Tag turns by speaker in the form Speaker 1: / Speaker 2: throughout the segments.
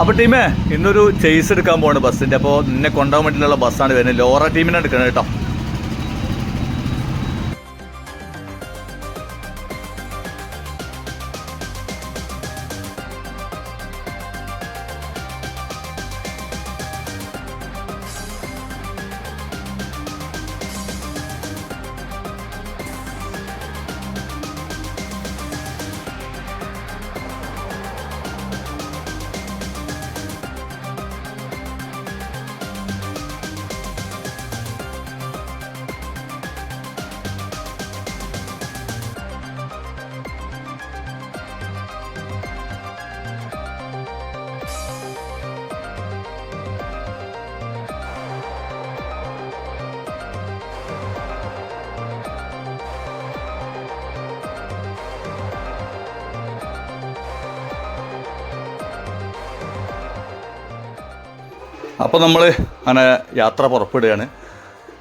Speaker 1: അപ്പോൾ ടീമേ ഇന്നൊരു ചേസ് എടുക്കാൻ പോവാണ് ബസ്സിൻ്റെ. അപ്പോൾ നിന്നെ കൊണ്ടുപോകാൻ വേണ്ടിയിട്ടുള്ള ബസ്സാണ് വരുന്നത്. ലോറ ടീമിനെ എടുക്കണം കേട്ടോ. അപ്പോൾ നമ്മൾ അങ്ങനെ യാത്ര പുറപ്പെടുകയാണ്.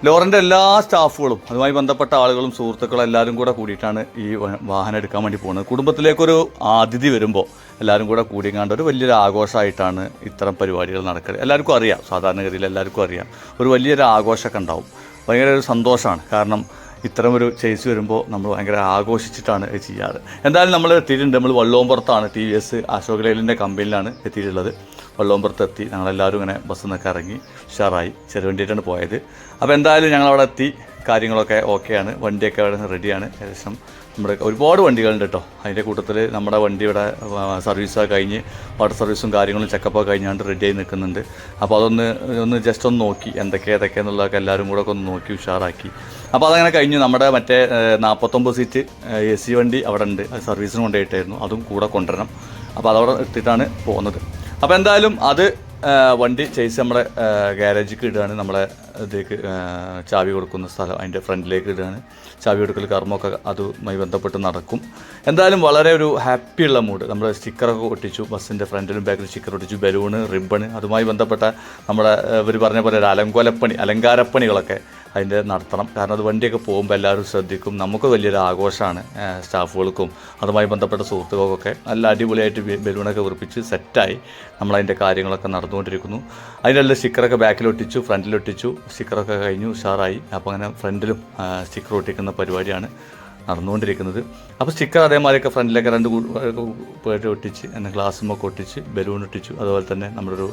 Speaker 1: ലോറിൻ്റെ എല്ലാ സ്റ്റാഫുകളും അതുമായി ബന്ധപ്പെട്ട ആളുകളും സുഹൃത്തുക്കളും എല്ലാവരും കൂടെ കൂടിയിട്ടാണ് ഈ വാഹനം എടുക്കാൻ വേണ്ടി പോകുന്നത്. കുടുംബത്തിലേക്കൊരു അതിഥി വരുമ്പോൾ എല്ലാവരും കൂടെ കൂടിങ്ങാണ്ട് ഒരു വലിയൊരു ആഘോഷമായിട്ടാണ് ഇത്തരം പരിപാടികൾ നടക്കുന്നത്. എല്ലാവർക്കും അറിയാം, സാധാരണഗതിയിൽ എല്ലാവർക്കും അറിയാം, ഒരു വലിയൊരു ആഘോഷമൊക്കെ ഉണ്ടാവും. ഭയങ്കര ഒരു സന്തോഷമാണ്. കാരണം ഇത്തരം ഒരു ചേസ് വരുമ്പോൾ നമ്മൾ ഭയങ്കര ആഘോഷിച്ചിട്ടാണ് ചെയ്യാറ്. എന്തായാലും നമ്മൾ എത്തിയിട്ടുണ്ട്. നമ്മൾ വള്ളോമ്പുറത്താണ്, TVS അശോക് ലൈലിൻ്റെ കമ്പനിയിലാണ് എത്തിയിട്ടുള്ളത്. വള്ളോമ്പുറത്ത് എത്തി ഞങ്ങളെല്ലാവരും ഇങ്ങനെ ബസ്സിൽ നിന്നൊക്കെ ഇറങ്ങി ഉഷാറായി ചെറുവണ്ടിയായിട്ടാണ് പോയത്. അപ്പോൾ എന്തായാലും ഞങ്ങളവിടെ എത്തി, കാര്യങ്ങളൊക്കെ ഓക്കെയാണ്, വണ്ടിയൊക്കെ അവിടെ റെഡിയാണ്. ഏകദേശം നമ്മുടെ ഒരുപാട് വണ്ടികളുണ്ട് കേട്ടോ. അതിൻ്റെ കൂട്ടത്തിൽ നമ്മുടെ വണ്ടി ഇവിടെ സർവീസൊക്കെ കഴിഞ്ഞ് വാട്ടർ സർവീസും കാര്യങ്ങളും ചെക്കപ്പൊക്കെ കഴിഞ്ഞാണ്ട് റെഡിയായി നിൽക്കുന്നുണ്ട്. അപ്പോൾ അതൊന്ന് ജസ്റ്റ് ഒന്ന് നോക്കി ഏതൊക്കെയെന്നുള്ളതൊക്കെ എല്ലാവരും കൂടെ ഒക്കെ ഒന്ന് നോക്കി ഉഷാറാക്കി. അപ്പോൾ അതങ്ങനെ കഴിഞ്ഞു. നമ്മുടെ മറ്റേ 49 സീറ്റ് AC വണ്ടി അവിടെ ഉണ്ട്, അത് സർവീസിന് കൊണ്ടുപോയിട്ടായിരുന്നു, അതും കൂടെ കൊണ്ടുവരണം. അപ്പോൾ അതവിടെ എത്തിയിട്ടാണ് പോകുന്നത്. അപ്പോൾ എന്തായാലും അത് വണ്ടി ചേസ് നമ്മുടെ ഗാരേജിലേക്ക് ഇടുകയാണ്. നമ്മളെ ഇതിലേക്ക് ചാവി കൊടുക്കുന്ന സ്ഥലം അതിൻ്റെ ഫ്രണ്ടിലേക്ക് ഇടുകയാണ്. ചാവി കൊടുക്കൽ കർമ്മമൊക്കെ അതുമായി ബന്ധപ്പെട്ട് നടക്കും. എന്തായാലും വളരെ ഒരു ഹാപ്പിയുള്ള മൂഡ്. നമ്മൾ സ്റ്റിക്കറൊക്കെ ഒട്ടിച്ചു, ബസ്സിൻ്റെ ഫ്രണ്ടിലും ബാക്കിലും സ്റ്റിക്കർ ഒട്ടിച്ചു, ബലൂണ്, റിബണ്, അതുമായി ബന്ധപ്പെട്ട നമ്മുടെ ഇവർ പറഞ്ഞ പോലെ ഒരു അലങ്കാരപ്പണികളൊക്കെ അതിൻ്റെ നടത്തണം. കാരണം അത് വണ്ടിയൊക്കെ പോകുമ്പോൾ എല്ലാവരും ശ്രദ്ധിക്കും. നമുക്ക് വലിയൊരു ആഘോഷമാണ്. സ്റ്റാഫുകൾക്കും അതുമായി ബന്ധപ്പെട്ട സുഹൃത്തുക്കൾക്കൊക്കെ നല്ല അടിപൊളിയായിട്ട് ബലൂണൊക്കെ ഉറപ്പിച്ച് സെറ്റായി നമ്മളതിൻ്റെ കാര്യങ്ങളൊക്കെ നടന്നുകൊണ്ടിരിക്കുന്നു. അതിനുള്ള സ്റ്റിക്കറൊക്കെ ബാക്കിലൊട്ടിച്ചു, ഫ്രണ്ടിലൊട്ടിച്ചു, സ്റ്റിക്കറൊക്കെ കഴിഞ്ഞു ഉഷാറായി. അപ്പോൾ അങ്ങനെ ഫ്രണ്ടിലും സ്റ്റിക്കർ ഒട്ടിക്കുന്ന പരിപാടിയാണ് നടന്നുകൊണ്ടിരിക്കുന്നത്. അപ്പോൾ സ്റ്റിക്കർ അതേമാതിരിയൊക്കെ ഫ്രണ്ടിലൊക്കെ 2 പേര് ഒട്ടിച്ച് ഗ്ലാസ്സുമൊക്കെ ഒട്ടിച്ച് ബലൂൺ ഒട്ടിച്ചു. അതുപോലെ തന്നെ നമ്മളൊരു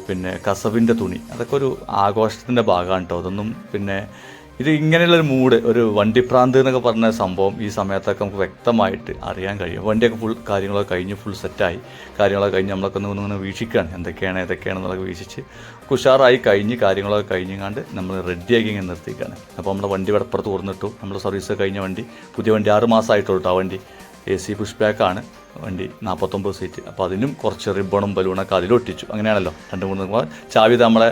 Speaker 1: പിന്നെ കസവിൻ്റെ തുണി, അതൊക്കെ ഒരു ആഘോഷത്തിൻ്റെ ഭാഗമാണ് കേട്ടോ. അതൊന്നും പിന്നെ ഇത് ഇങ്ങനെയുള്ളൊരു മൂഡ്, ഒരു വണ്ടിപ്രാന്ത് എന്നൊക്കെ പറഞ്ഞ സംഭവം ഈ സമയത്തൊക്കെ നമുക്ക് വ്യക്തമായിട്ട് അറിയാൻ കഴിയും. വണ്ടിയൊക്കെ ഫുൾ കാര്യങ്ങളൊക്കെ കഴിഞ്ഞ് ഫുൾ സെറ്റായി, കാര്യങ്ങളൊക്കെ കഴിഞ്ഞ് നമ്മളൊക്കെ ഒന്ന് വീക്ഷിക്കുകയാണ് ഏതൊക്കെയാണെന്നുള്ളതൊക്കെ വീക്ഷിച്ച് ഉഷാറായി കഴിഞ്ഞ് കാര്യങ്ങളൊക്കെ കഴിഞ്ഞാണ്ട് നമ്മൾ റെഡിയാക്കി ഇങ്ങനെ നിർത്തിക്കുകയാണ്. അപ്പോൾ നമ്മുടെ വണ്ടി ഇവിടെ പുറത്ത് തുറന്നിട്ടു. നമ്മൾ സർവീസ് കഴിഞ്ഞ വണ്ടി, പുതിയ വണ്ടി 6 മാസമായിട്ടുള്ളൂ ആ വണ്ടി. AC പുഷ് ബാക്കാണ് വണ്ടി, 49 സീറ്റ്. അപ്പോൾ അതിനും കുറച്ച് റിബണും ബലൂണൊക്കെ അതിലൊട്ടിച്ചു. അങ്ങനെയാണല്ലോ 2-3 ചാവി നമ്മളെ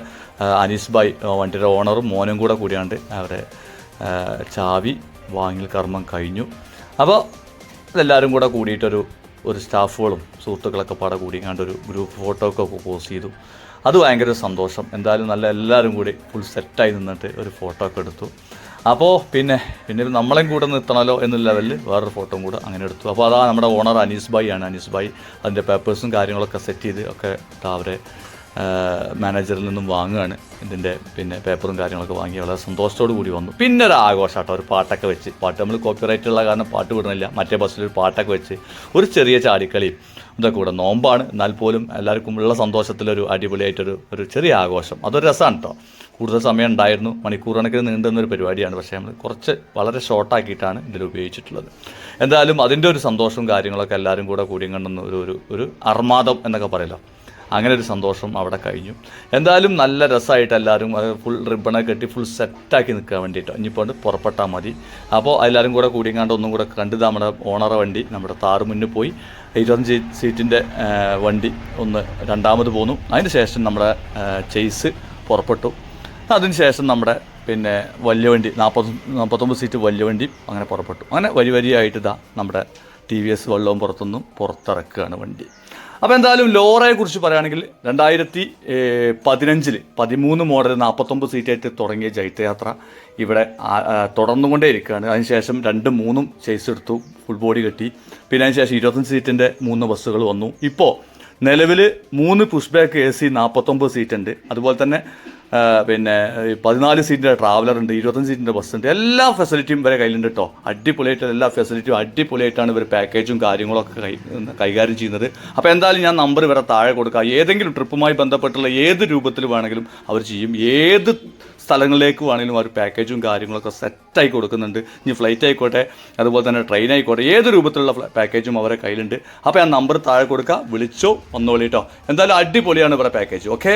Speaker 1: അനീസ് ഭായ് വണ്ടിയുടെ ഓണറും മോനും കൂടിയാണ്ട് അവരെ ചാവി വാങ്ങൽ കർമ്മം കഴിഞ്ഞു. അപ്പോൾ ഇതെല്ലാവരും കൂടിയിട്ടൊരു സ്റ്റാഫുകളും സുഹൃത്തുക്കളൊക്കെ കൂടിയാണ്ട് ഒരു ഗ്രൂപ്പ് ഫോട്ടോ ഒക്കെ പോസ്റ്റ് ചെയ്തു. അത് ഭയങ്കര സന്തോഷം. എന്തായാലും എല്ലാവരും കൂടി ഫുൾ സെറ്റായി നിന്നിട്ട് ഒരു ഫോട്ടോ ഒക്കെ എടുത്തു. അപ്പോൾ പിന്നെ നമ്മളെയും കൂടെ നിർത്തണമല്ലോ എന്നുള്ള ലെവലിൽ വേറൊരു ഫോട്ടോയും കൂടെ അങ്ങനെ എടുത്തു. അപ്പോൾ അതാ നമ്മുടെ ഓണർ അനീസ് ഭായ് ആണ്. അനീസ് ഭായ് അതിൻ്റെ പേപ്പേഴ്സും കാര്യങ്ങളൊക്കെ സെറ്റ് ചെയ്ത് ഒക്കെ അവരെ മാനേജറിൽ നിന്നും വാങ്ങുകയാണ്. ഇതിൻ്റെ പേപ്പറും കാര്യങ്ങളൊക്കെ വാങ്ങി വളരെ സന്തോഷത്തോടു കൂടി വന്നു. പിന്നെ ഒരു ആഘോഷം കേട്ടോ, ഒരു പാട്ടൊക്കെ വെച്ച്, പാട്ട് നമ്മൾ കോപ്പിറൈറ്റ് ഉള്ള കാരണം പാട്ട് വിടണില്ല, മറ്റേ ബസ്സിലൊരു പാട്ടൊക്കെ വെച്ച് ഒരു ചെറിയ ചാടിക്കളിയും ഇതൊക്കെ കൂടെ. നോമ്പാണ്, എന്നാൽ പോലും എല്ലാവർക്കും ഉള്ള സന്തോഷത്തിലൊരു അടിപൊളിയായിട്ടൊരു ചെറിയ ആഘോഷം. അതൊരു രസമാണ് കേട്ടോ. കൂടുതൽ സമയം ഉണ്ടായിരുന്നു, മണിക്കൂർ കണക്കിന് നീണ്ടുന്നൊരു പരിപാടിയാണ്. പക്ഷേ നമ്മൾ വളരെ ഷോർട്ടാക്കിയിട്ടാണ് ഇതിൽ ഉപയോഗിച്ചിട്ടുള്ളത്. എന്തായാലും അതിൻ്റെ ഒരു സന്തോഷവും കാര്യങ്ങളൊക്കെ എല്ലാവരും കൂടിയും കണ്ടെന്ന് ഒരു അർമാദം എന്നൊക്കെ പറയല്ലോ, അങ്ങനെ ഒരു സന്തോഷം അവിടെ കഴിഞ്ഞു. എന്തായാലും നല്ല രസമായിട്ട് എല്ലാവരും ഫുൾ റിബണൊക്കെ കെട്ടി ഫുൾ സെറ്റാക്കി നിൽക്കാൻ വേണ്ടിയിട്ട് ഇനിയിപ്പോൾ പുറപ്പെട്ടാൽ മതി. അപ്പോൾ എല്ലാവരും കൂടിയങ്ങാണ്ട് ഒന്നും കൂടെ കണ്ടത് നമ്മുടെ ഓണറെ വണ്ടി നമ്മുടെ താറ് മുന്നിൽ പോയി. 25 സീറ്റിൻ്റെ വണ്ടി രണ്ടാമത് പോന്നു. അതിന് ശേഷം നമ്മുടെ ചേസ് പുറപ്പെട്ടു. അതിനുശേഷം നമ്മുടെ വലിയ വണ്ടി 49 സീറ്റ് വലിയ വണ്ടി അങ്ങനെ പുറപ്പെട്ടു. അങ്ങനെ വരിയായിട്ട് നമ്മുടെ TVS വള്ളോമ്പുറത്തുനിന്നും പുറത്തിറക്കുകയാണ് വണ്ടി. അപ്പോൾ എന്തായാലും ലോറയെക്കുറിച്ച് പറയുകയാണെങ്കിൽ 2015 13 മോഡൽ 49 സീറ്റായിട്ട് തുടങ്ങിയ ജൈത്രയാത്ര ഇവിടെ തുടർന്നുകൊണ്ടേ ഇരിക്കുകയാണ്. അതിനുശേഷം 2-3 ചേസ് എടുത്തു, ഫുൾ ബോഡി കെട്ടി. പിന്നെ അതിനുശേഷം 25 സീറ്റിൻ്റെ 3 ബസ്സുകൾ വന്നു. ഇപ്പോൾ നിലവിൽ 3 പുഷ് ബാക്ക് AC 49 സീറ്റ് ഉണ്ട്. അതുപോലെ തന്നെ പിന്നെ 14 സീറ്റിൻ്റെ ട്രാവലർ ഉണ്ട്, 25 സീറ്റിൻ്റെ ബസ് ഉണ്ട്. എല്ലാ ഫെസിലിറ്റിയും ഇവരെ കയ്യിലുണ്ട് കേട്ടോ. അടിപൊളിയായിട്ട് എല്ലാ ഫെസിലിറ്റിയും അടിപൊളിയായിട്ടാണ് ഇവർ പാക്കേജും കാര്യങ്ങളൊക്കെ കൈകാര്യം ചെയ്യുന്നത്. അപ്പോൾ എന്തായാലും ഞാൻ നമ്പർ ഇവരെ താഴെ കൊടുക്കുക. ഏതെങ്കിലും ട്രിപ്പുമായി ബന്ധപ്പെട്ടുള്ള ഏത് രൂപത്തിൽ വേണമെങ്കിലും അവർ ചെയ്യും. ഏത് സ്ഥലങ്ങളിലേക്ക് വേണമെങ്കിലും അവർ പാക്കേജും കാര്യങ്ങളൊക്കെ സെറ്റായി കൊടുക്കുന്നുണ്ട്. ഇനി ഫ്ലൈറ്റ് ആയിക്കോട്ടെ, അതുപോലെ തന്നെ ട്രെയിൻ ആയിക്കോട്ടെ, ഏത് രൂപത്തിലുള്ള പാക്കേജും അവരെ കയ്യിലുണ്ട്. അപ്പോൾ ആ നമ്പർ താഴെ കൊടുക്കുക, വിളിച്ചോ വന്നോളി കേട്ടോ. എന്തായാലും അടിപൊളിയാണ് ഇവരുടെ പാക്കേജ്. ഓക്കെ.